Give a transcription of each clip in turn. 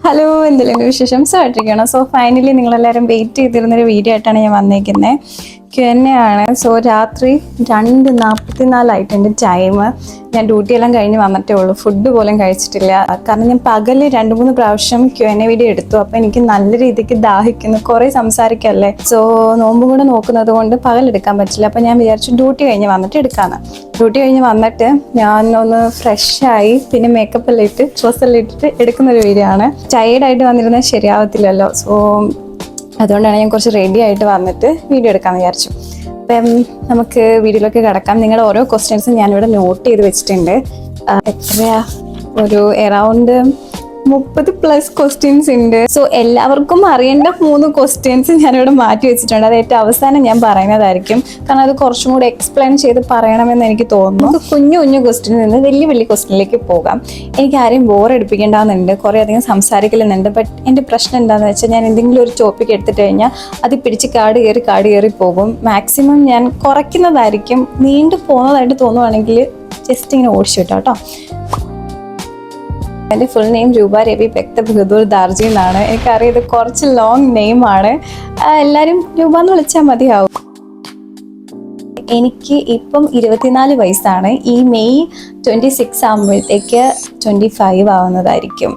Hello, എന്തെങ്കിലും വിശേഷം? സുഖമായിട്ടിരിക്കണം. So finally നിങ്ങളെല്ലാവരും വെയിറ്റ് ചെയ്തിരുന്നൊരു വീഡിയോ ആയിട്ടാണ് ഞാൻ വന്നേക്കുന്നത്. ആണ്. സോ രാത്രി 2:44 എൻ്റെ ടൈം. ഞാൻ ഡ്യൂട്ടി എല്ലാം കഴിഞ്ഞ് വന്നിട്ടേ ഉള്ളൂ. ഫുഡ് പോലും കഴിച്ചിട്ടില്ല. കാരണം ഞാൻ പകല് 2-3 പ്രാവശ്യം Q&A വീഡിയോ എടുത്തു. അപ്പോൾ എനിക്ക് നല്ല രീതിക്ക് ദാഹിക്കുന്നു. കുറേ സംസാരിക്കല്ലേ. സോ നോമ്പും കൂടെ നോക്കുന്നത് കൊണ്ട് പകലെടുക്കാൻ പറ്റില്ല. അപ്പോൾ ഞാൻ വിചാരിച്ചു ഡ്യൂട്ടി കഴിഞ്ഞ് വന്നിട്ട് എടുക്കാമെന്ന്. ഡ്യൂട്ടി കഴിഞ്ഞ് വന്നിട്ട് ഞാൻ ഒന്ന് ഫ്രഷായി പിന്നെ മേക്കപ്പ് എല്ലാം ഇട്ട് ഡ്രസ്സെല്ലാം ഇട്ടിട്ട് എടുക്കുന്നൊരു വീഡിയോ ആണ്. ടയേർഡായിട്ട് വന്നിരുന്നാൽ ശരിയാവത്തില്ലല്ലോ. സോ അതുകൊണ്ടാണ് ഞാൻ കുറച്ച് റെഡി ആയിട്ട് വന്നിട്ട് വീഡിയോ എടുക്കാമെന്ന് വിചാരിച്ചു. അപ്പം നമുക്ക് വീഡിയോയിലൊക്കെ കിടക്കാം. നിങ്ങളുടെ ഓരോ ക്വസ്റ്റ്യൻസും ഞാനിവിടെ നോട്ട് ചെയ്ത് വെച്ചിട്ടുണ്ട്. എത്രയാ, ഒരു അറൗണ്ട് 30+ ക്വസ്റ്റ്യൻസ് ഉണ്ട്. സോ എല്ലാവർക്കും അറിയേണ്ട 3 ക്വസ്റ്റ്യൻസ് ഞാനിവിടെ മാറ്റി വെച്ചിട്ടുണ്ട്. അത് ഏറ്റവും അവസാനം ഞാൻ പറയുന്നതായിരിക്കും. കാരണം അത് കുറച്ചും കൂടി എക്സ്പ്ലെയിൻ ചെയ്ത് പറയണമെന്ന് എനിക്ക് തോന്നുന്നു. നമുക്ക് കുഞ്ഞു ക്വസ്റ്റ്യനിൽ നിന്ന് വലിയ ക്വസ്റ്റ്യനിലേക്ക് പോകാം. എനിക്ക് ആരെയും ബോർ അടിപ്പിക്കേണ്ടെന്നുണ്ട്, കുറേ അധികം സംസാരിക്കലുന്നുണ്ട്. ബട്ട് എൻ്റെ പ്രശ്നം എന്താണെന്ന് വെച്ചാൽ ഞാൻ എന്തെങ്കിലും ഒരു ടോപ്പിക് എടുത്തിട്ട് കഴിഞ്ഞാൽ അത് പിടിച്ച് കാട് കയറി പോകും. മാക്സിമം ഞാൻ കുറയ്ക്കുന്നതായിരിക്കും. നീണ്ടു പോകുന്നതായിട്ട് തോന്നുവാണെങ്കിൽ ജസ്റ്റ് ഇങ്ങനെ ഓടിച്ചു വിട്ടോ കേട്ടോ. എൻ്റെ ഫുൾ നെയിം രൂപ രവി പെക്ത ബഹദൂർ ദാർജി എന്നാണ്. എനിക്കറിയാം ഇത് കുറച്ച് ലോങ് നെയിമാണ്. എല്ലാവരും രൂപ എന്ന് വിളിച്ചാൽ മതിയാവും. എനിക്ക് ഇപ്പം 24 വയസ്സാണ്. ഈ മെയ് 26 ആകുമ്പോഴത്തേക്ക് 25 ആവുന്നതായിരിക്കും.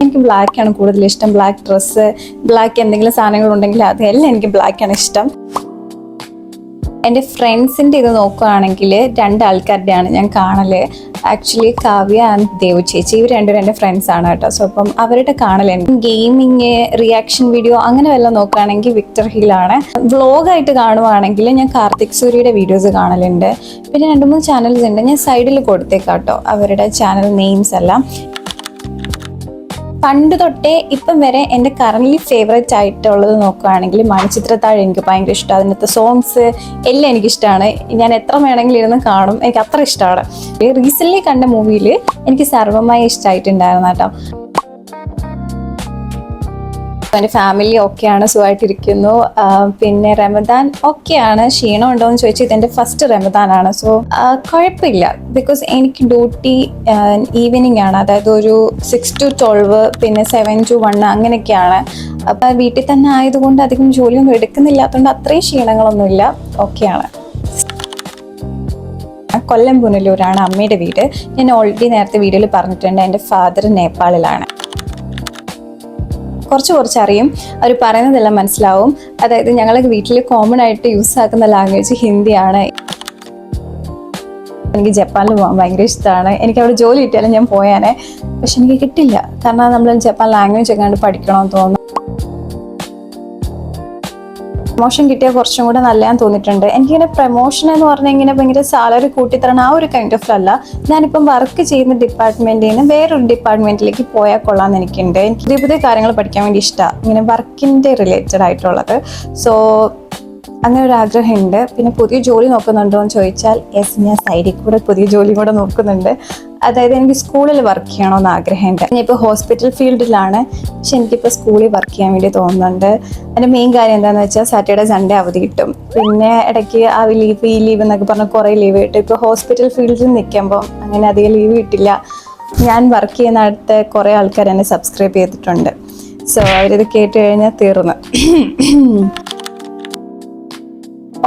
എനിക്ക് ബ്ലാക്കാണ് കൂടുതൽ ഇഷ്ടം. ബ്ലാക്ക് ഡ്രസ്സ്, ബ്ലാക്ക് എന്തെങ്കിലും സാധനങ്ങളുണ്ടെങ്കിൽ അതെല്ലാം എനിക്ക് ബ്ലാക്കാണ് ഇഷ്ടം. എൻ്റെ ഫ്രണ്ട്സിൻ്റെ ഇത് നോക്കുകയാണെങ്കിൽ 2 ആൾക്കാരുടെയാണ് ഞാൻ കാണല്. ആക്ച്വലി കാവ്യ ആൻഡ് ദേവു ചേച്ചി, ഇവർ രണ്ടുപേരും എൻ്റെ ഫ്രണ്ട്സാണ് കേട്ടോ. സോ അപ്പം അവരുടെ കാണലുണ്ട്. ഗെയിമിങ്, റിയാക്ഷൻ വീഡിയോ അങ്ങനെ വല്ലതും നോക്കുകയാണെങ്കിൽ വിക്ടർ ഹിലാണ്. വ്ളോഗായിട്ട് കാണുവാണെങ്കിൽ ഞാൻ കാർത്തിക് സൂര്യയുടെ വീഡിയോസ് കാണലുണ്ട്. പിന്നെ 2-3 ചാനൽസ് ഉണ്ട്. ഞാൻ സൈഡിൽ കൊടുത്തേക്കാം കേട്ടോ അവരുടെ ചാനൽ നെയിംസ് എല്ലാം. പണ്ട് തൊട്ടേ ഇപ്പം വരെ എൻ്റെ കറൻറ്റ്ലി ഫേവറേറ്റ് ആയിട്ടുള്ളത് നോക്കുകയാണെങ്കിൽ മണിച്ചിത്രത്താഴ് എനിക്ക് ഭയങ്കര ഇഷ്ടമാണ്. അതിനകത്ത് സോങ്സ് എല്ലാം എനിക്കിഷ്ടമാണ്. ഞാൻ എത്ര വേണമെങ്കിലും ഇരുന്ന് കാണും. എനിക്ക് അത്ര ഇഷ്ടമാണ്. റീസെൻ്റ്ലി കണ്ട മൂവിയിൽ എനിക്ക് സർവ്വമായി ഇഷ്ടമായിട്ടുണ്ടായിരുന്നു കേട്ടോ. എൻ്റെ ഫാമിലി ഓക്കെയാണ്, സുഖമായിട്ടിരിക്കുന്നു. പിന്നെ റമദാൻ ഓക്കെയാണ്. ക്ഷീണം ഉണ്ടോ എന്ന് ചോദിച്ചാൽ ഇതെൻ്റെ ഫസ്റ്റ് റമദാനാണ്. സോ കുഴപ്പമില്ല. ബിക്കോസ് എനിക്ക് ഡ്യൂട്ടി ഈവനിങ് ആണ്. അതായത് ഒരു 6 to 12, പിന്നെ 7 to 1 അങ്ങനെയൊക്കെയാണ്. അപ്പം വീട്ടിൽ തന്നെ ആയതുകൊണ്ട് അധികം ജോലിയൊന്നും എടുക്കുന്നില്ലാത്തതുകൊണ്ട് അത്രയും ക്ഷീണങ്ങളൊന്നുമില്ല. ഓക്കെയാണ്. കൊല്ലം പുനലൂരാണ് അമ്മയുടെ വീട്. ഞാൻ ഓൾറെഡി നേരത്തെ വീഡിയോയിൽ പറഞ്ഞിട്ടുണ്ട്. എൻ്റെ ഫാദർ നേപ്പാളിലാണ്. കുറച്ച് അറിയും. അവർ പറയുന്നതെല്ലാം മനസ്സിലാവും. അതായത് ഞങ്ങളുടെ വീട്ടിൽ കോമൺ ആയിട്ട് യൂസ് ആക്കുന്ന ലാംഗ്വേജ് ഹിന്ദിയാണ്. എനിക്ക് ജപ്പാനിൽ പോകാൻ ഭയങ്കര ഇഷ്ടമാണ്. എനിക്ക് അവിടെ ജോലി കിട്ടിയാലും ഞാൻ പോയാനെ. പക്ഷെ എനിക്ക് കിട്ടില്ല. കാരണം നമ്മൾ ജപ്പാൻ ലാംഗ്വേജ് ഒക്കെ പഠിക്കണമെന്ന് തോന്നുന്നു. പ്രമോഷൻ കിട്ടിയാൽ കുറച്ചും കൂടെ നല്ലതാന്ന് തോന്നിയിട്ടുണ്ട്. എനിക്കിങ്ങനെ പ്രമോഷൻ എന്ന് പറഞ്ഞാൽ ഇങ്ങനെ ഭയങ്കര സാലറി കൂട്ടിത്തരണം ആ ഒരു കൈൻഡ് ഓഫ് അല്ല. ഞാനിപ്പം വർക്ക് ചെയ്യുന്ന ഡിപ്പാർട്ട്മെന്റിൽ നിന്ന് വേറൊരു ഡിപ്പാർട്ട്മെന്റിലേക്ക് പോയാൽ കൊള്ളാമെന്ന് എനിക്കുണ്ട്. എനിക്ക് പുതിയ കാര്യങ്ങൾ പഠിക്കാൻ വേണ്ടി ഇഷ്ടമാണ്, ഇങ്ങനെ വർക്കിൻ്റെ റിലേറ്റഡ് ആയിട്ടുള്ളത്. സോ അങ്ങനെ ഒരു ആഗ്രഹമുണ്ട്. പിന്നെ പുതിയ ജോലി നോക്കുന്നുണ്ടോ എന്ന് ചോദിച്ചാൽ യെസ്, ഞാൻ സൈഡിൽ കൂടെ പുതിയ ജോലി കൂടെ നോക്കുന്നുണ്ട്. അതായത് എനിക്ക് സ്കൂളിൽ വർക്ക് ചെയ്യണമെന്ന് ആഗ്രഹമുണ്ട്. ഞാനിപ്പോൾ ഹോസ്പിറ്റൽ ഫീൽഡിലാണ്. പക്ഷെ എനിക്കിപ്പോൾ സ്കൂളിൽ വർക്ക് ചെയ്യാൻ വേണ്ടി തോന്നുന്നുണ്ട്. എൻ്റെ മെയിൻ കാര്യം എന്താണെന്ന് വെച്ചാൽ സാറ്റർഡേ സൺഡേ അവധി കിട്ടും. പിന്നെ ഇടയ്ക്ക് ആ ലീവ് ഈ ലീവ് എന്നൊക്കെ പറഞ്ഞാൽ കുറേ ലീവ് കിട്ടും. ഇപ്പോൾ ഹോസ്പിറ്റൽ ഫീൽഡിൽ നിൽക്കുമ്പോൾ അങ്ങനെ അധികം ലീവ് കിട്ടില്ല. ഞാൻ വർക്ക് ചെയ്യുന്ന അടുത്ത് കുറേ ആൾക്കാർ എന്നെ സബ്സ്ക്രൈബ് ചെയ്തിട്ടുണ്ട്. സോ അവരിത് കേട്ട് കഴിഞ്ഞാൽ തീർന്നു.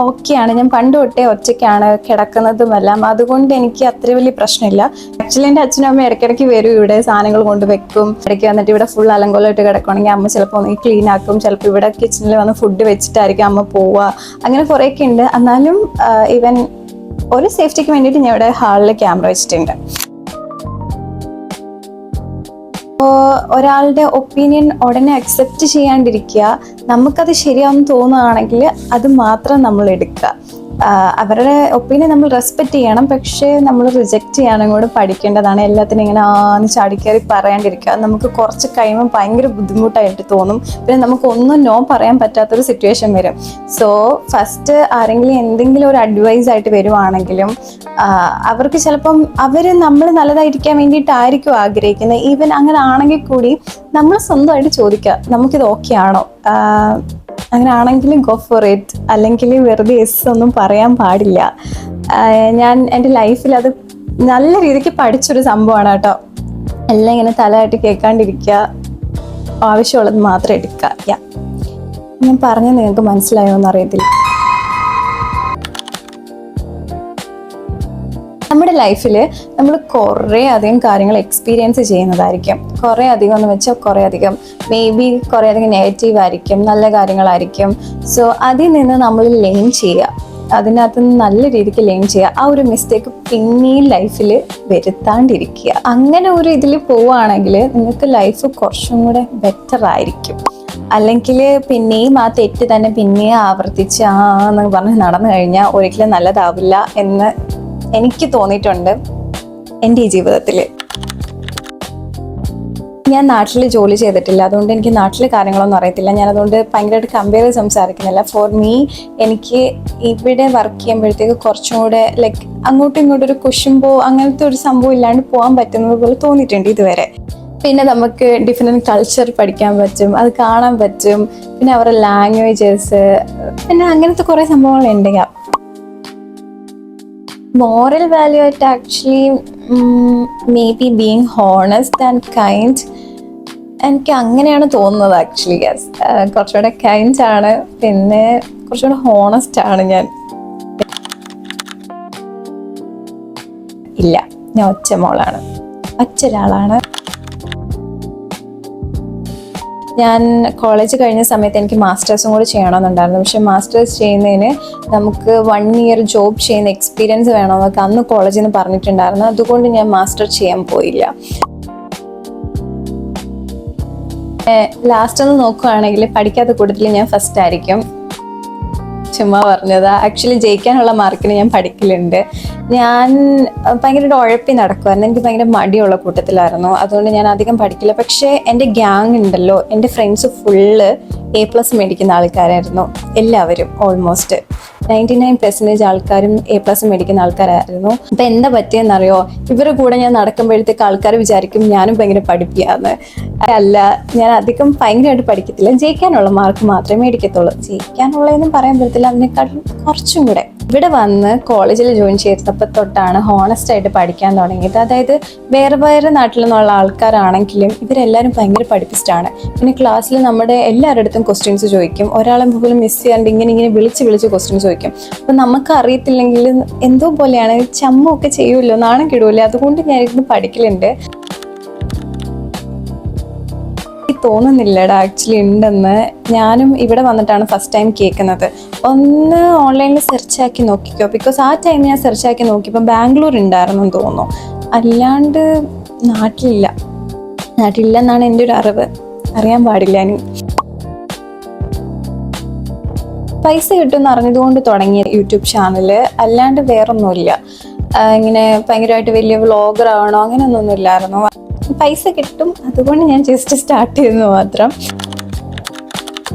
ഓക്കെയാണ്. ഞാൻ പണ്ട് തൊട്ടേ ഒറ്റയ്ക്കാണ് കിടക്കുന്നതുമെല്ലാം. അതുകൊണ്ട് എനിക്ക് അത്ര വലിയ പ്രശ്നമില്ല. ആക്ച്വലി എൻ്റെ അച്ഛനും അമ്മയും ഇടയ്ക്കിടയ്ക്ക് വരും. ഇവിടെ സാധനങ്ങൾ കൊണ്ട് വെക്കും. ഇടയ്ക്ക് വന്നിട്ട് ഇവിടെ ഫുൾ അലങ്കോലമായിട്ട് കിടക്കുകയാണെങ്കിൽ അമ്മ ചിലപ്പോൾ ഒന്ന് ക്ലീൻ ആക്കും. ചിലപ്പോൾ ഇവിടെ കിച്ചണിൽ വന്ന് ഫുഡ് വെച്ചിട്ടായിരിക്കും അമ്മ പോവുക. അങ്ങനെ കുറേയൊക്കെ ഉണ്ട്. എന്നാലും ഈവൻ ഒരു സേഫ്റ്റിക്ക് വേണ്ടിയിട്ട് ഞാൻ ഇവിടെ ഹാളിൽ ക്യാമറ വെച്ചിട്ടുണ്ട്. ഒരാളുടെ ഒപ്പീനിയൻ ഉടനെ അക്സെപ്റ്റ് ചെയ്യാണ്ടിരിക്കുക. നമുക്കത് ശരിയാണെന്ന് തോന്നുകയാണെങ്കിൽ അത് മാത്രം നമ്മൾ എടുക്കുക. അവരുടെ ഒപ്പീനിയൻ നമ്മൾ റെസ്പെക്റ്റ് ചെയ്യണം. പക്ഷേ നമ്മൾ റിജക്റ്റ് ചെയ്യാനും കൂടെ പഠിക്കേണ്ടതാണ്. എല്ലാത്തിനും ഇങ്ങനെ ചാടിക്കയറി പറയാണ്ടിരിക്കുക. നമുക്ക് കുറച്ച് കഴിയുമ്പോൾ ഭയങ്കര ബുദ്ധിമുട്ടായിട്ട് തോന്നും. പിന്നെ നമുക്ക് ഒന്നും നോ പറയാൻ പറ്റാത്തൊരു സിറ്റുവേഷൻ വരും. സോ ഫസ്റ്റ് ആരെങ്കിലും എന്തെങ്കിലും ഒരു അഡ്വൈസ് ആയിട്ട് വരുവാണെങ്കിലും അവർക്ക് ചിലപ്പം അവർ നമ്മൾ നല്ലതായിരിക്കാൻ വേണ്ടിയിട്ടായിരിക്കും ആഗ്രഹിക്കുന്നത്. ഈവൻ അങ്ങനെ ആണെങ്കിൽ കൂടി നമ്മൾ സ്വന്തമായിട്ട് ചോദിക്കുക, നമുക്കിത് ഓക്കെ ആണോ? അങ്ങനെ ആണെങ്കിൽ ഗോ ഫോർ ഇറ്റ്. അല്ലെങ്കിൽ വെറുതെ എസ് ഒന്നും പറയാൻ പാടില്ല. ഞാൻ എൻ്റെ ലൈഫിൽ അത് നല്ല രീതിക്ക് പഠിച്ചൊരു സംഭവമാണ് കേട്ടോ. എല്ലാം ഇങ്ങനെ തലയായിട്ട് കേൾക്കാണ്ടിരിക്കുക, ആവശ്യമുള്ളത് മാത്രം എടുക്കുക. ഞാൻ പറഞ്ഞത് നിങ്ങൾക്ക് മനസ്സിലായോ എന്നറിയത്തില്ല. നമ്മുടെ ലൈഫിൽ നമ്മൾ കുറേ അധികം കാര്യങ്ങൾ എക്സ്പീരിയൻസ് ചെയ്യുന്നതായിരിക്കും. കുറേ അധികം എന്ന് വെച്ചാൽ കുറേ അധികം മേ ബി കുറേ അധികം നെഗറ്റീവ് ആയിരിക്കും, നല്ല കാര്യങ്ങളായിരിക്കും. സോ അതിൽ നിന്ന് നമ്മൾ ലേൺ ചെയ്യുക, അതിനകത്ത് നിന്ന് നല്ല രീതിക്ക് ലേൺ ചെയ്യുക. ആ ഒരു മിസ്റ്റേക്ക് പിന്നെയും ലൈഫിൽ വരുത്താണ്ടിരിക്കുക. അങ്ങനെ ഒരു ഇതിൽ പോവുകയാണെങ്കിൽ നിങ്ങൾക്ക് ലൈഫ് കുറച്ചും കൂടെ ബെറ്റർ ആയിരിക്കും. അല്ലെങ്കിൽ പിന്നെയും ആ തെറ്റ് തന്നെ പിന്നെയും ആവർത്തിച്ച് എന്ന് പറഞ്ഞ് നടന്നു കഴിഞ്ഞാൽ ഒരിക്കലും നല്ലതാവില്ല എന്ന് എനിക്ക് തോന്നിയിട്ടുണ്ട് എൻ്റെ ഈ ജീവിതത്തിൽ. ഞാൻ നാട്ടിൽ ജോലി ചെയ്തിട്ടില്ല, അതുകൊണ്ട് എനിക്ക് നാട്ടിലെ കാര്യങ്ങളൊന്നും അറിയത്തില്ല. ഞാനതുകൊണ്ട് ഭയങ്കരമായിട്ട് കമ്പയർ ചെയ്ത് സംസാരിക്കുന്നില്ല. ഫോർ മീ, എനിക്ക് ഇവിടെ വർക്ക് ചെയ്യുമ്പോഴത്തേക്ക് കുറച്ചും കൂടെ ലൈക്ക് അങ്ങോട്ടും ഇങ്ങോട്ടും ഒരു കുശുമ്പോ അങ്ങനത്തെ ഒരു സംഭവം ഇല്ലാണ്ട് പോകാൻ പറ്റുന്നത് പോലെ തോന്നിയിട്ടുണ്ട് ഇതുവരെ. പിന്നെ നമുക്ക് ഡിഫറെൻറ്റ് കൾച്ചർ പഠിക്കാൻ പറ്റും, അത് കാണാൻ പറ്റും, പിന്നെ അവരുടെ ലാംഗ്വേജസ്, പിന്നെ അങ്ങനത്തെ കുറേ സംഭവങ്ങളുണ്ട്. മോറൽ വാല്യൂ ആയിട്ട് actually may be being honest and kind. എനിക്ക് അങ്ങനെയാണ് തോന്നുന്നത് ആക്ച്വലി. കുറച്ചുകൂടെ കൈൻഡ് ആണ്, പിന്നെ കുറച്ചുകൂടെ ഹോണസ്റ്റ് ആണ് ഞാൻ. ഇല്ല, ഞാൻ ഒറ്റ മോളാണ്, ഒറ്റൊരാളാണ്. ഞാൻ കോളേജ് കഴിഞ്ഞ സമയത്ത് എനിക്ക് മാസ്റ്റേഴ്സും കൂടി ചെയ്യണമെന്നുണ്ടായിരുന്നു. പക്ഷെ മാസ്റ്റേഴ്സ് ചെയ്യുന്നതിന് നമുക്ക് 1 ഇയർ ജോബ് ചെയ്യുന്ന എക്സ്പീരിയൻസ് വേണമെന്നൊക്കെ അന്ന് കോളേജിൽ നിന്ന് പറഞ്ഞിട്ടുണ്ടായിരുന്നു. അതുകൊണ്ട് ഞാൻ മാസ്റ്റർ ചെയ്യാൻ പോയില്ല. ലാസ്റ്റ് ഒന്ന് നോക്കുകയാണെങ്കിൽ പഠിക്കാത്ത കൂട്ടത്തിൽ ഞാൻ ഫസ്റ്റ് ആയിരിക്കും. ചുമ്മാ പറഞ്ഞതാ. ആക്ച്വലി ജയിക്കാനുള്ള മാർക്കിന് ഞാൻ പഠിക്കലുണ്ട്. ഞാൻ ഭയങ്കര ഉഴപ്പി നടക്കുമായിരുന്നു. എനിക്ക് ഭയങ്കര മടിയുള്ള കൂട്ടത്തിലായിരുന്നു, അതുകൊണ്ട് ഞാൻ അധികം പഠിക്കില്ല. പക്ഷേ എൻ്റെ ഗ്യാങ് ഉണ്ടല്ലോ, എൻ്റെ ഫ്രണ്ട്സ് ഫുള്ള് A+ മേടിക്കുന്ന ആൾക്കാരായിരുന്നു. എല്ലാവരും ഓൾമോസ്റ്റ് 99% ആൾക്കാരും A+ മേടിക്കുന്ന ആൾക്കാരായിരുന്നു. അപ്പം എന്താ പറ്റിയെന്നറിയോ, ഇവരുടെ കൂടെ ഞാൻ നടക്കുമ്പോഴത്തേക്ക് ആൾക്കാർ വിചാരിക്കും ഞാനും ഭയങ്കര പഠിപ്പിയാന്ന്. അല്ല, ഞാൻ അധികം ഭയങ്കരമായിട്ട് പഠിക്കത്തില്ല. ജയിക്കാനുള്ള മാർക്ക് മാത്രമേ മേടിക്കത്തുള്ളൂ. ജയിക്കാനുള്ളതെന്നും പറയാൻ പറ്റത്തില്ല, അതിനെക്കാട്ടും കുറച്ചും കൂടെ. ഇവിടെ വന്ന് കോളേജിൽ ജോയിൻ ചെയ്തപ്പോൾ തൊട്ടാണ് ഹോണസ്റ്റ് ആയിട്ട് പഠിക്കാൻ തുടങ്ങിയത്. അതായത് വേറെ വേറെ നാട്ടിൽ നിന്നുള്ള ആൾക്കാരാണെങ്കിലും ഇവരെല്ലാവരും ഭയങ്കര പഠിപ്പിസ്റ്റാണ്. പിന്നെ ക്ലാസ്സിൽ നമ്മുടെ എല്ലാവരുടെ അടുത്തും ക്വസ്റ്റ്യൻസ് ചോദിക്കും. ഒരാളെ പോലും മിസ് ചെയ്യാണ്ട് ഇങ്ങനെ വിളിച്ച് ക്വസ്റ്റ്യൻസ് ചോദിക്കും. അപ്പം നമുക്ക് അറിയത്തില്ലെങ്കിൽ എന്തോ പോലെയാണ്, ചമ്മൊക്കെ ചെയ്യുമല്ലോ, നാണം കിടുമല്ലോ. അതുകൊണ്ട് ഞാനിരുന്ന് പഠിക്കലുണ്ട്. തോന്നുന്നില്ലടാ ആക്ച്വലി ഉണ്ടെന്ന്. ഞാനും ഇവിടെ വന്നിട്ടാണ് ഫസ്റ്റ് ടൈം കേൾക്കുന്നത്. ഒന്ന് ഓൺലൈനിൽ സെർച്ച് ആക്കി നോക്കിക്കോ. ബിക്കോസ് ആ ടൈം ഞാൻ സെർച്ച് ആക്കി നോക്കിയപ്പോൾ ബാംഗ്ലൂർ ഉണ്ടായിരുന്നു എന്ന് തോന്നുന്നു. അല്ലാണ്ട് നാട്ടിലില്ലെന്നാണ് എൻ്റെ ഒരു അറിവ്. അറിയാൻ പാടില്ല. ഇനി പൈസ കിട്ടുമെന്ന് അറിഞ്ഞതുകൊണ്ട് തുടങ്ങിയ യൂട്യൂബ് ചാനൽ, അല്ലാണ്ട് വേറൊന്നുമില്ല. ഇങ്ങനെ ഭയങ്കരമായിട്ട് വലിയ വ്ളോഗർ ആവണോ അങ്ങനെയൊന്നും ഇല്ലായിരുന്നു. പൈസ കിട്ടും, അതുകൊണ്ട് ഞാൻ ജസ്റ്റ് സ്റ്റാർട്ട് ചെയ്തെന്ന് മാത്രം.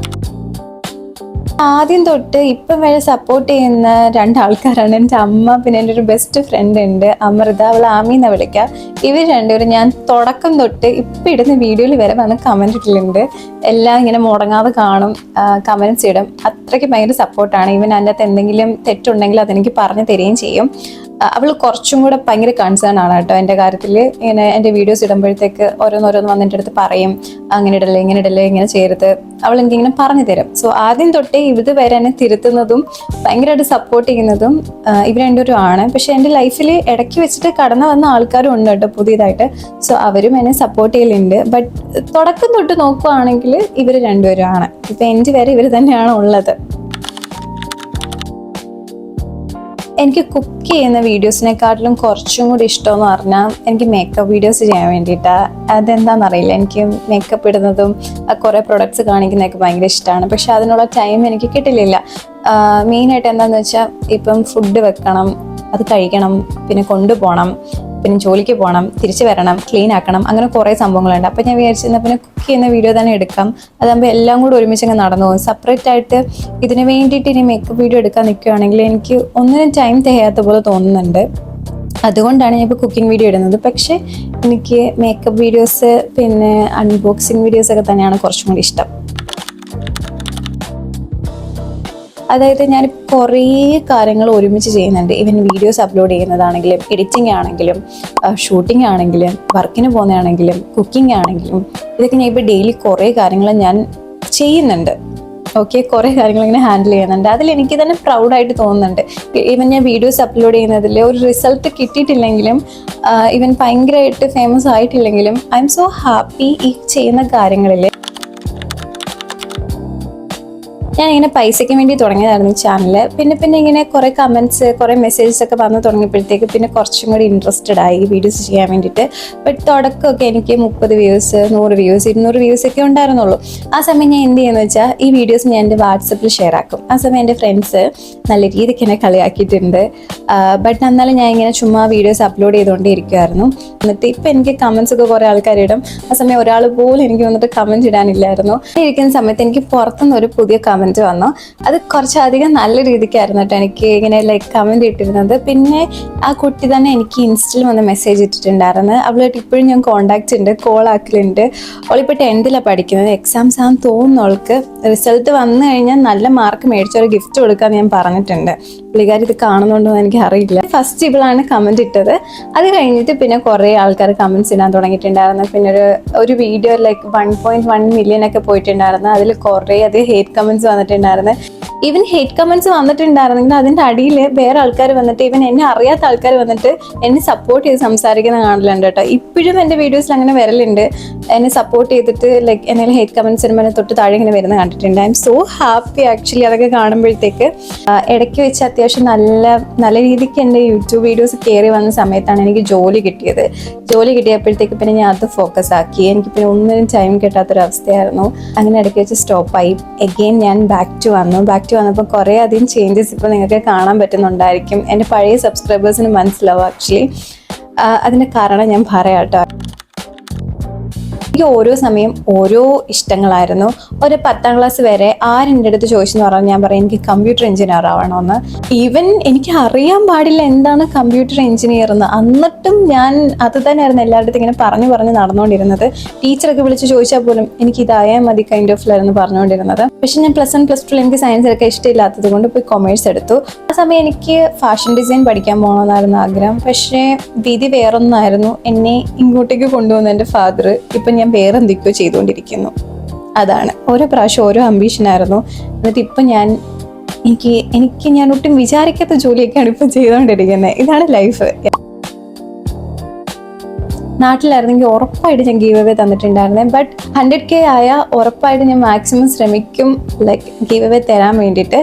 ആദ്യം തൊട്ട് ഇപ്പം വരെ സപ്പോർട്ട് ചെയ്യുന്ന 2 ആൾക്കാരാണ് എൻ്റെ അമ്മ, പിന്നെ എൻ്റെ ഒരു ബെസ്റ്റ് ഫ്രണ്ട് ഉണ്ട് അമൃത, അവൾ ആമീന്ന് വിളിക്കുക. ഇവർ രണ്ടുപേരും ഞാൻ തുടക്കം തൊട്ട് ഇപ്പം ഇടുന്ന വീഡിയോയിൽ വരെ വന്ന് കമൻറ്റ് ഇട്ടിട്ടുണ്ട്. എല്ലാം ഇങ്ങനെ മുടങ്ങാതെ കാണും, കമൻറ്റ്സ് ഇടും. അത്രയ്ക്ക് ഭയങ്കര സപ്പോർട്ടാണ്. ഈവൻ അതിൻ്റെ അകത്ത് എന്തെങ്കിലും തെറ്റുണ്ടെങ്കിൽ അതെനിക്ക് പറഞ്ഞു തരികയും ചെയ്യും. അവൾ കുറച്ചും കൂടെ ഭയങ്കര കൺസേൺ ആണ് കേട്ടോ എൻ്റെ കാര്യത്തിൽ. ഇങ്ങനെ എൻ്റെ വീഡിയോസ് ഇടുമ്പോഴത്തേക്ക് ഓരോന്നോരോന്ന് വന്ന് എൻ്റെ അടുത്ത് പറയും, അങ്ങനെ ഇടല്ലേ, ഇങ്ങനെ ചെയ്യരുത്. അവൾ എനിക്കിങ്ങനെ പറഞ്ഞു തരും. സോ ആദ്യം തൊട്ടേ ഇത് വരെ എന്നെ തിരുത്തുന്നതും ഭയങ്കരമായിട്ട് സപ്പോർട്ട് ചെയ്യുന്നതും ഇവർ രണ്ടുപേരും ആണ്. പക്ഷെ എൻ്റെ ലൈഫിൽ ഇടയ്ക്ക് വെച്ചിട്ട് കടന്നു വന്ന ആൾക്കാരും ഉണ്ട് കേട്ടോ പുതിയതായിട്ട്. സോ അവരും എന്നെ സപ്പോർട്ട് ചെയ്യലുണ്ട്. ബട്ട് തുടക്കം തൊട്ട് നോക്കുകയാണെങ്കിൽ ഇവർ രണ്ടുപേരും ആണ്. ഇപ്പം എൻ്റെ വരെ ഇവർ തന്നെയാണ് ഉള്ളത്. എനിക്ക് കുക്ക് ചെയ്യുന്ന വീഡിയോസിനെക്കാട്ടിലും കുറച്ചും കൂടി ഇഷ്ടമെന്ന് പറഞ്ഞാൽ എനിക്ക് മേക്കപ്പ് വീഡിയോസ് ചെയ്യാൻ വേണ്ടിയിട്ടാണ്. അതെന്താണെന്നറിയില്ല, എനിക്ക് മേക്കപ്പ് ഇടുന്നതും കുറേ പ്രൊഡക്ട്സ് കാണിക്കുന്നതൊക്കെ ഭയങ്കര ഇഷ്ടമാണ്. പക്ഷെ അതിനുള്ള ടൈം എനിക്ക് കിട്ടില്ല. മെയിനായിട്ട് എന്താണെന്ന് വെച്ചാൽ ഇപ്പം ഫുഡ് വെക്കണം, അത് കഴിക്കണം, പിന്നെ കൊണ്ടുപോകണം, പിന്നെ ജോലിക്ക് പോകണം, തിരിച്ചു വരണം, ക്ലീൻ ആക്കണം, അങ്ങനെ കുറേ സംഭവങ്ങളുണ്ട്. അപ്പം ഞാൻ വിചാരിച്ചിരുന്ന പിന്നെ കുക്ക് ചെയ്യുന്ന വീഡിയോ തന്നെ എടുക്കാം. അതാകുമ്പോൾ എല്ലാം കൂടി ഒരുമിച്ചങ്ങ് നടന്നു പോകും. സെപ്പറേറ്റ് ആയിട്ട് ഇതിന് വേണ്ടിയിട്ട് ഇനി മേക്കപ്പ് വീഡിയോ എടുക്കാൻ നിൽക്കുകയാണെങ്കിൽ എനിക്ക് ഒന്നിനും ടൈം തികയാത്ത പോലെ തോന്നുന്നുണ്ട്. അതുകൊണ്ടാണ് ഞാൻ ഇപ്പോൾ കുക്കിംഗ് വീഡിയോ ഇടുന്നത്. പക്ഷേ എനിക്ക് മേക്കപ്പ് വീഡിയോസ് പിന്നെ അൺബോക്സിങ് വീഡിയോസൊക്കെ തന്നെയാണ് കുറച്ചും കൂടി ഇഷ്ടം. അതായത് ഞാൻ കുറേ കാര്യങ്ങൾ ഒരുമിച്ച് ചെയ്യുന്നുണ്ട്. ഈവൻ വീഡിയോസ് അപ്ലോഡ് ചെയ്യുന്നതാണെങ്കിലും, എഡിറ്റിംഗ് ആണെങ്കിലും, ഷൂട്ടിംഗ് ആണെങ്കിലും, വർക്കിന് പോകുന്നതാണെങ്കിലും, കുക്കിംഗ് ആണെങ്കിലും, ഇതൊക്കെ ഞാൻ ഇപ്പോൾ ഡെയിലി കുറേ കാര്യങ്ങൾ ഞാൻ ചെയ്യുന്നുണ്ട്. ഓക്കെ, കുറേ കാര്യങ്ങൾ ഇങ്ങനെ ഹാൻഡിൽ ചെയ്യുന്നുണ്ട്. അതിൽ എനിക്ക് തന്നെ പ്രൗഡായിട്ട് തോന്നുന്നുണ്ട്. ഈവൻ ഞാൻ വീഡിയോസ് അപ്ലോഡ് ചെയ്യുന്നതിൽ ഒരു റിസൾട്ട് കിട്ടിയിട്ടില്ലെങ്കിലും, ഈവൻ ഭയങ്കരമായിട്ട് ഫേമസ് ആയിട്ടില്ലെങ്കിലും, ഐ എം സോ ഹാപ്പി ഈ ചെയ്യുന്ന കാര്യങ്ങളിൽ. ഞാനിങ്ങനെ പൈസയ്ക്ക് വേണ്ടി തുടങ്ങിയതായിരുന്നു ഈ ചാനൽ. പിന്നെ ഇങ്ങനെ കുറേ കമൻറ്റ്സ്, കുറേ മെസ്സേജസ് ഒക്കെ വന്ന് തുടങ്ങിയപ്പോഴത്തേക്ക് പിന്നെ കുറച്ചും കൂടി ഇൻട്രസ്റ്റഡ് ആയി വീഡിയോസ് ചെയ്യാൻ വേണ്ടിയിട്ട്. ബട്ട് തുടക്കമൊക്കെ എനിക്ക് 30 വ്യൂസ്, 100 വ്യൂസ്, 200 വ്യൂസ് ഒക്കെ ഉണ്ടായിരുന്നുള്ളൂ. ആ സമയം ഞാൻ എന്ത് ചെയ്യുന്നത് വെച്ചാൽ ഈ വീഡിയോസ് ഞാൻ എൻ്റെ വാട്സപ്പിൽ ഷെയർ ആക്കും. ആ സമയം എൻ്റെ ഫ്രണ്ട്സ് നല്ല രീതിക്ക് എന്നെ കളിയാക്കിയിട്ടുണ്ട്. ബട്ട് എന്നാലും ഞാൻ ഇങ്ങനെ ചുമ്മാ വീഡിയോസ് അപ്ലോഡ് ചെയ്തുകൊണ്ടേ ഇരിക്കുമായിരുന്നു. എന്നിട്ട് ഇപ്പം എനിക്ക് കമൻസ് ഒക്കെ കുറേ ആൾക്കാരിടും. ആ സമയം ഒരാൾ പോലും എനിക്ക് വന്നിട്ട് കമൻറ്റ് ഇടാനില്ലായിരുന്നു. ഇരിക്കുന്ന സമയത്ത് എനിക്ക് പുറത്തുനിന്ന് ഒരു പുതിയ കമൻറ്റ് വന്നു. അത് കുറച്ചധികം നല്ല രീതിക്കായിരുന്നു കേട്ടോ എനിക്ക് ഇങ്ങനെ ലൈക്ക് കമൻറ്റ് ഇട്ടിരുന്നത്. പിന്നെ ആ കുട്ടി തന്നെ എനിക്ക് ഇൻസ്റ്റയിൽ വന്ന് മെസ്സേജ് ഇട്ടിട്ടുണ്ടായിരുന്നു. അവളായിട്ട് ഇപ്പോഴും ഞാൻ കോൺടാക്റ്റ് ഉണ്ട്, കോൾ ആക്കലുണ്ട്. അവളിപ്പോൾ 10th പഠിക്കുന്നത്. എക്സാംസ് ആണെന്ന് തോന്നുന്നു. അവൾക്ക് റിസൾട്ട് വന്നു കഴിഞ്ഞാൽ നല്ല മാർക്ക് മേടിച്ച ഒരു ഗിഫ്റ്റ് കൊടുക്കാമെന്ന് ഞാൻ പറഞ്ഞിട്ടുണ്ട്. പുള്ളിക്കാരി ഇത് കാണുന്നുണ്ടോ എന്ന് എനിക്ക് അറിയില്ല. ഫസ്റ്റ് ഇവളാണ് കമൻറ്റ് ഇട്ടത്. അത് കഴിഞ്ഞിട്ട് പിന്നെ കുറേ ആൾക്കാർ കമൻറ്റ്സ് ഇടാൻ തുടങ്ങിയിട്ടുണ്ടായിരുന്നു. പിന്നെ ഒരു വീഡിയോ ലൈക്ക് 1.1 മില്യൺ ഒക്കെ പോയിട്ടുണ്ടായിരുന്നു. അതിൽ കുറേ അധികം ഹേറ്റ് കമൻറ്റ്സ് വന്നിട്ടുണ്ടായിരുന്നു. ഈവൻ ഹേറ്റ് കമൻറ്റ്സ് വന്നിട്ടുണ്ടായിരുന്നെങ്കിൽ അതിൻ്റെ അടിയിൽ വേറെ ആൾക്കാർ വന്നിട്ട്, ഈവൻ എന്നെ അറിയാത്ത ആൾക്കാർ വന്നിട്ട് എന്നെ സപ്പോർട്ട് ചെയ്ത് സംസാരിക്കുന്ന കാണലുണ്ട് കേട്ടോ. ഇപ്പോഴും എൻ്റെ വീഡിയോസിൽ അങ്ങനെ വരലുണ്ട്. എന്നെ സപ്പോർട്ട് ചെയ്തിട്ട് ലൈക്ക് എന്തെങ്കിലും ഹേറ്റ് കമൻറ്റ്സ് വരുമ്പോൾ തൊട്ട് താഴെ ഇങ്ങനെ വരുന്ന കണ്ടിട്ടുണ്ട്. I M so happy actually അതൊക്കെ കാണുമ്പോഴത്തേക്ക്. ഇടയ്ക്ക് വെച്ച് അത്യാവശ്യം നല്ല രീതിക്ക് എൻ്റെ യൂട്യൂബ് വീഡിയോസ് കയറി വന്ന സമയത്താണ് എനിക്ക് ജോലി കിട്ടിയത്. ജോലി കിട്ടിയപ്പോഴത്തേക്ക് പിന്നെ ഞാൻ അത് ഫോക്കസ് ആക്കി. എനിക്ക് പിന്നെ ഒന്നിനും ടൈം കിട്ടാത്തൊരവസ്ഥയായിരുന്നു. അങ്ങനെ ഇടയ്ക്ക് വെച്ച് സ്റ്റോപ്പായി. എഗെയിൻ ഞാൻ ബാക്ക് ടു വന്നപ്പോൾ കുറേ അധികം ചേഞ്ചസ് ഇപ്പോൾ നിങ്ങൾക്ക് കാണാൻ പറ്റുന്നുണ്ടായിരിക്കും. എൻ്റെ പഴയ സബ്സ്ക്രൈബേഴ്സിന് മനസ്സിലാവും ആക്ച്വലി. അതിൻ്റെ കാരണം ഞാൻ പറയാം കേട്ടോ. എനിക്ക് ഓരോ സമയം ഓരോ ഇഷ്ടങ്ങളായിരുന്നു. ഒരു 10th ക്ലാസ് വരെ ആരെൻ്റെ അടുത്ത് ചോദിച്ചെന്ന് പറഞ്ഞാൽ ഞാൻ പറയും എനിക്ക് കമ്പ്യൂട്ടർ എഞ്ചിനീയർ ആവണമെന്ന്. ഈവൻ എനിക്ക് അറിയാൻ പാടില്ല എന്താണ് കമ്പ്യൂട്ടർ എഞ്ചിനീയർ എന്ന്. എന്നിട്ടും ഞാൻ അത് തന്നെയായിരുന്നു എല്ലാവരുടെ അടുത്തും ഇങ്ങനെ പറഞ്ഞ് നടന്നുകൊണ്ടിരുന്നത്. ടീച്ചറൊക്കെ വിളിച്ച് ചോദിച്ചാൽ പോലും എനിക്ക് ഇതായാൽ മതി കൈൻഡ് ഓഫിലായിരുന്നു പറഞ്ഞുകൊണ്ടിരുന്നത്. പക്ഷെ ഞാൻ +1 +2 എനിക്ക് സയൻസ് ഒക്കെ ഇഷ്ടമില്ലാത്തത് കൊണ്ട് പോയി കൊമേഴ്സ് എടുത്തു. ആ സമയം എനിക്ക് ഫാഷൻ ഡിസൈൻ പഠിക്കാൻ പോകണമെന്നായിരുന്നു ആഗ്രഹം. പക്ഷേ വിധി വേറൊന്നായിരുന്നു. എന്നെ ഇങ്ങോട്ടേക്ക് കൊണ്ടുവന്ന എൻ്റെ ഫാദർ. ഇപ്പം ഞാൻ വേറെ എന്തൊക്കെയോ ചെയ്തുകൊണ്ടിരിക്കുന്നു. അതാണ് ഓരോ പ്രാവശ്യം ഓരോ അംബീഷനായിരുന്നു. എന്നിട്ട് ഇപ്പം എനിക്ക് ഞാൻ ഒട്ടും വിചാരിക്കാത്ത ജോലിയൊക്കെയാണ് ഇപ്പം ചെയ്തുകൊണ്ടിരിക്കുന്നത്. ഇതാണ് ലൈഫ്. നാട്ടിലായിരുന്നെങ്കിൽ ഉറപ്പായിട്ട് ഞാൻ ഗീവ് അവേ തന്നിട്ടുണ്ടായിരുന്നേ. ബട്ട് 100K ആയ ഉറപ്പായിട്ട് ഞാൻ മാക്സിമം ശ്രമിക്കും ലൈക്ക് ഗീവ് അവേ തരാൻ വേണ്ടിയിട്ട്.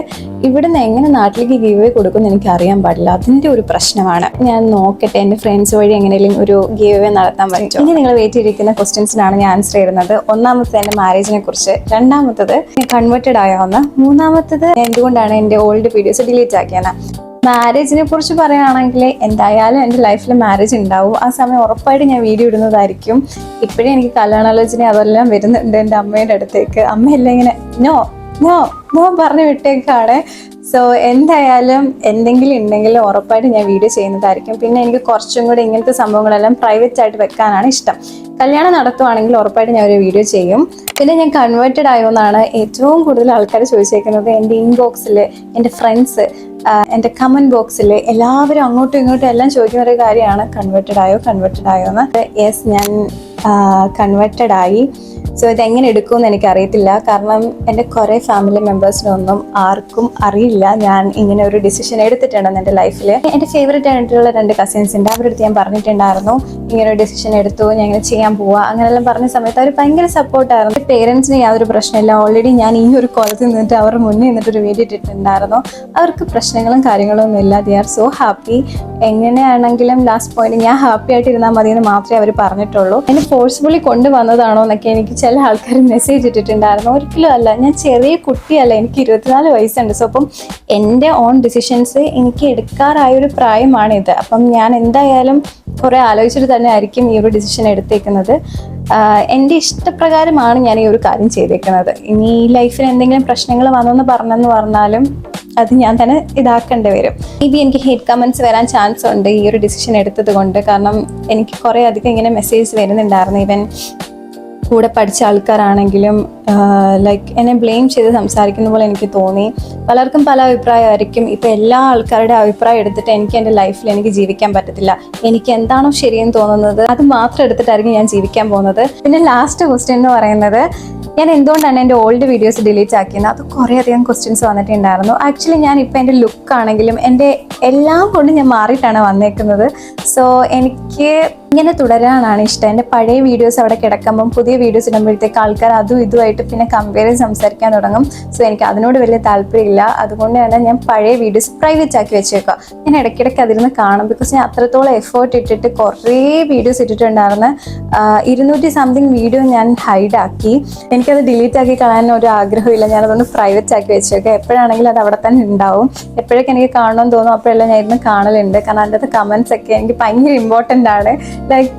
ഇവിടുന്ന് എങ്ങനെ നാട്ടിലേക്ക് ഗീവ് അവേ കൊടുക്കുമെന്ന് എനിക്ക് അറിയാൻ പാടില്ല. അതിൻ്റെ ഒരു പ്രശ്നമാണ്. ഞാൻ നോക്കട്ടെ എൻ്റെ ഫ്രണ്ട്സ് വഴി എങ്ങനെയും ഒരു ഗീവ് അവേ നടത്താൻ പറ്റും. ഇനി നിങ്ങൾ വെയിറ്റ് ചെയ്തിരിക്കുന്ന ക്വസ്റ്റ്യൻസിനാണ് ഞാൻ ആൻസർ ചെയ്യുന്നത്. ഒന്നാമത്തത് എൻ്റെ മാരേജിനെ കുറിച്ച്, രണ്ടാമത്തത് ഞാൻ കൺവേർട്ടഡ് ആയാവുന്ന, മൂന്നാമത്തത് എന്തുകൊണ്ടാണ് എൻ്റെ ഓൾഡ് വീഡിയോസ് ഡിലീറ്റ് ആക്കിയെന്ന്. മാരേജിനെ കുറിച്ച് പറയുകയാണെങ്കിൽ എന്തായാലും എൻ്റെ ലൈഫിൽ മാരേജ് ഉണ്ടാവും. ആ സമയം ഉറപ്പായിട്ട് ഞാൻ വീഡിയോ ഇടുന്നതായിരിക്കും. ഇപ്പോഴും എനിക്ക് കല്യാണാലോചന അതെല്ലാം വരുന്നുണ്ട് എൻ്റെ അമ്മയുടെ അടുത്തേക്ക്. അമ്മയെല്ലാം ഇങ്ങനെ നോ നോ നോ പറഞ്ഞു വിട്ടേക്കാണ്. സോ എന്തായാലും എന്തെങ്കിലും ഉണ്ടെങ്കിൽ ഉറപ്പായിട്ട് ഞാൻ വീഡിയോ ചെയ്യുന്നതായിരിക്കും. പിന്നെ എനിക്ക് കുറച്ചും കൂടി ഇങ്ങനത്തെ സംഭവങ്ങളെല്ലാം പ്രൈവറ്റ് ആയിട്ട് വെക്കാനാണ് ഇഷ്ടം. കല്യാണം നടത്തുവാണെങ്കിൽ ഉറപ്പായിട്ട് ഞാൻ ഒരു വീഡിയോ ചെയ്യും. പിന്നെ ഞാൻ കൺവേർട്ടഡ് ആയോന്നാണ് ഏറ്റവും കൂടുതൽ ആൾക്കാർ ചോദിച്ചേക്കുന്നത്. എൻ്റെ ഇൻബോക്സിൽ, എൻ്റെ ഫ്രണ്ട്സ്, എൻ്റെ കമൻറ്റ് ബോക്സിൽ എല്ലാവരും അങ്ങോട്ടും ഇങ്ങോട്ടും എല്ലാം ചോദിക്കുന്ന ഒരു കാര്യമാണ് കൺവേർട്ടഡ് ആയോ എന്ന്. യെസ്, ഞാൻ കൺവേർട്ടഡ് ആയി. സോ ഇതെങ്ങനെ എടുക്കുമെന്ന് എനിക്കറിയത്തില്ല. കാരണം എൻ്റെ കുറേ ഫാമിലി മെമ്പേഴ്സിനൊന്നും ആർക്കും അറിയില്ല ഞാൻ ഇങ്ങനെ ഒരു ഡിസിഷൻ എടുത്തിട്ടുണ്ടെന്ന് എൻ്റെ ലൈഫിൽ. എൻ്റെ ഫേവറേറ്റ് ആയിട്ടുള്ള 2 കസിൻസ് ഉണ്ട്. അവരുടെ അടുത്ത് ഞാൻ പറഞ്ഞിട്ടുണ്ടായിരുന്നു ഇങ്ങനെ ഒരു ഡിസിഷൻ എടുത്തു, ഞാൻ ഇങ്ങനെ ചെയ്യാൻ പോവുക അങ്ങനെയെല്ലാം പറഞ്ഞ സമയത്ത് അവർ ഭയങ്കര സപ്പോർട്ടായിരുന്നു. പേരൻസിന് യാതൊരു പ്രശ്നമില്ല. ഓൾറെഡി ഞാൻ ഈ ഒരു കോളത്തിൽ നിന്നിട്ട് അവരുടെ മുന്നേ നിന്നിട്ടൊരു വീഡിയോ ഇട്ടിട്ടുണ്ടായിരുന്നു. അവർക്ക് പ്രശ്നങ്ങളും കാര്യങ്ങളും ഒന്നും ഇല്ല. They are so happy. എങ്ങനെയാണെങ്കിലും ലാസ്റ്റ് പോയിന്റ് ഞാൻ ഹാപ്പി ആയിട്ട് ഇരുന്നാൽ മതി എന്ന് മാത്രമേ അവർ പറഞ്ഞിട്ടുള്ളൂ. എന്നെ ഫോഴ്സ്ഫുള്ളി കൊണ്ടുവന്നതാണോ എന്നൊക്കെ എനിക്ക് ചില ആൾക്കാർ മെസ്സേജ് ഇട്ടിട്ടുണ്ടായിരുന്നു. ഒരിക്കലും അല്ല, ഞാൻ ചെറിയ കുട്ടിയല്ല, എനിക്ക് 24 വയസ്സുണ്ട്. സോ അപ്പം എൻ്റെ ഓൺ ഡിസിഷൻസ് എനിക്ക് എടുക്കാറായൊരു പ്രായമാണിത്. അപ്പം ഞാൻ എന്തായാലും കുറേ ആലോചിച്ചിട്ട് തന്നെ ആയിരിക്കും ഈ ഒരു ഡിസിഷൻ എടുത്തേക്കുന്നത്. എൻ്റെ ഇഷ്ടപ്രകാരമാണ് ഞാൻ ഈ ഒരു കാര്യം ചെയ്തേക്കുന്നത്. ഇനി ഈ ലൈഫിൽ എന്തെങ്കിലും പ്രശ്നങ്ങൾ വന്നെന്ന് പറഞ്ഞാലും അത് ഞാൻ തന്നെ ഇതാക്കേണ്ടി വരും. മേ ബി എനിക്ക് ഹേറ്റ് കമൻറ്റ്സ് വരാൻ ചാൻസ് ഉണ്ട് ഈ ഒരു ഡിസിഷൻ എടുത്തത് കൊണ്ട്. കാരണം എനിക്ക് കുറേ അധികം ഇങ്ങനെ മെസ്സേജ് വരുന്നുണ്ടായിരുന്നു. ഈവൻ കൂടെ പഠിച്ച ആൾക്കാരാണെങ്കിലും ലൈക്ക് എന്നെ ബ്ലെയിം ചെയ്ത് സംസാരിക്കുന്ന പോലെ എനിക്ക് തോന്നി. പലർക്കും പല അഭിപ്രായമായിരിക്കും. ഇപ്പം എല്ലാ ആൾക്കാരുടെ അഭിപ്രായം എടുത്തിട്ട് എനിക്ക് എൻ്റെ ലൈഫിൽ എനിക്ക് ജീവിക്കാൻ പറ്റത്തില്ല. എനിക്ക് എന്താണോ ശരിയെന്ന് തോന്നുന്നത് അത് മാത്രം എടുത്തിട്ടായിരിക്കും ഞാൻ ജീവിക്കാൻ പോകുന്നത്. പിന്നെ ലാസ്റ്റ് ക്വസ്റ്റ്യൻ എന്ന് പറയുന്നത്, ഞാൻ എന്തുകൊണ്ടാണ് എൻ്റെ ഓൾഡ് വീഡിയോസ് ഡിലീറ്റ് ആക്കിയത്? അത് കുറേയധികം ക്വസ്റ്റ്യൻസ് വന്നിട്ടുണ്ടായിരുന്നു. ആക്ച്വലി ഞാൻ ഇപ്പോൾ എൻ്റെ ലുക്കാണെങ്കിലും എൻ്റെ എല്ലാം കൊണ്ടും ഞാൻ മാറിയിട്ടാണ് വന്നേക്കുന്നത്. സോ എനിക്ക് ഇങ്ങനെ തുടരാനാണ് ഇഷ്ടം. എൻ്റെ പഴയ വീഡിയോസ് അവിടെ കിടക്കുമ്പം പുതിയ വീഡിയോസ് ഇടുമ്പോഴത്തേക്ക് ആൾക്കാർ അതും ഇതുമായിട്ട് പിന്നെ കമ്പയർ ചെയ്ത് സംസാരിക്കാൻ തുടങ്ങും. സോ എനിക്ക് അതിനോട് വലിയ താല്പര്യമില്ല. അതുകൊണ്ട് തന്നെ ഞാൻ പഴയ വീഡിയോസ് പ്രൈവറ്റ് ആക്കി വെച്ചേക്കുക. ഞാൻ ഇടയ്ക്കിടയ്ക്ക് അതിരുന്ന് കാണും. ബിക്കോസ് ഞാൻ അത്രത്തോളം എഫേർട്ട് ഇട്ടിട്ട് കുറേ വീഡിയോസ് ഇട്ടിട്ടുണ്ടായിരുന്നു. 200 സംതിങ് വീഡിയോ ഞാൻ ഹൈഡാക്കി. എനിക്കത് ഡിലീറ്റ് ആക്കി കളയാൻ ഒരു ആഗ്രഹമില്ല. ഞാനതൊന്ന് പ്രൈവറ്റ് ആക്കി വെച്ചേക്കുക. എപ്പോഴാണെങ്കിലും അത് അവിടെ തന്നെ ഉണ്ടാവും. എപ്പോഴൊക്കെ എനിക്ക് കാണണമെന്ന് തോന്നും അപ്പോഴെല്ലാം ഞാൻ ഇരുന്ന് കാണലുണ്ട്. കാരണം അതിൻ്റെ കമൻസ് ഒക്കെ എനിക്ക് ഭയങ്കര ഇമ്പോർട്ടൻ്റ് ആണ്. ലൈക്ക്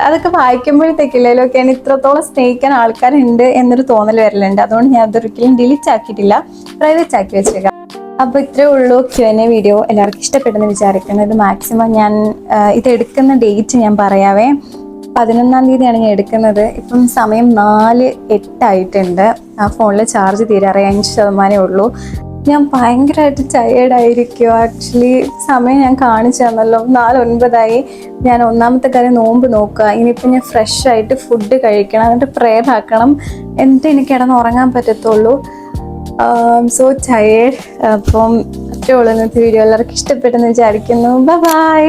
അതൊക്കെ വായിക്കുമ്പോഴത്തേക്കില്ലല്ലോ ഒക്കെ എന്നെ ഇത്രത്തോളം സ്നേഹിക്കാൻ ആൾക്കാരുണ്ട് എന്നൊരു തോന്നൽ വരലുണ്ട്. അതുകൊണ്ട് ഞാൻ അതൊരിക്കലും ഡിലീറ്റ് ആക്കിയിട്ടില്ല, പ്രൈവറ്റ് ആക്കി വെച്ചേക്കാം. അപ്പോൾ ഇത്രേ ഉള്ളൂ Q&A വീഡിയോ. എല്ലാവർക്കും ഇഷ്ടപ്പെട്ടെന്ന് വിചാരിക്കുന്നു. ഇത് മാക്സിമം ഞാൻ ഇത് എടുക്കുന്ന ഡേറ്റ് ഞാൻ പറയാവേ. 11-ാം തീയതിയാണ് ഞാൻ എടുക്കുന്നത്. ഇപ്പം സമയം 4:08 ആയിട്ടുണ്ട്. ആ ഫോണിൽ ചാർജ് തീരാറേ 5% ഉള്ളൂ. ഞാൻ ഭയങ്കരമായിട്ട് ടയേർഡായിരിക്കും. ആക്ച്വലി സമയം ഞാൻ കാണിച്ചു തന്നല്ലോ, 4:09. ഞാൻ ഒന്നാമത്തെ കാര്യം നോമ്പ് നോക്കുക. ഇനിയിപ്പോൾ ഞാൻ ഫ്രഷ് ആയിട്ട് ഫുഡ് കഴിക്കണം, എന്നിട്ട് പ്രെയർ ആക്കണം, എന്നിട്ട് എനിക്ക് കിടന്ന് ഉറങ്ങാൻ പറ്റത്തുള്ളൂ. So tired. അപ്പം അത്രേ ഉള്ളൂ ഇന്നത്തെ വീഡിയോ. എല്ലാവർക്കും ഇഷ്ടപ്പെട്ടെന്ന് വിചാരിക്കുന്നു. ബൈ.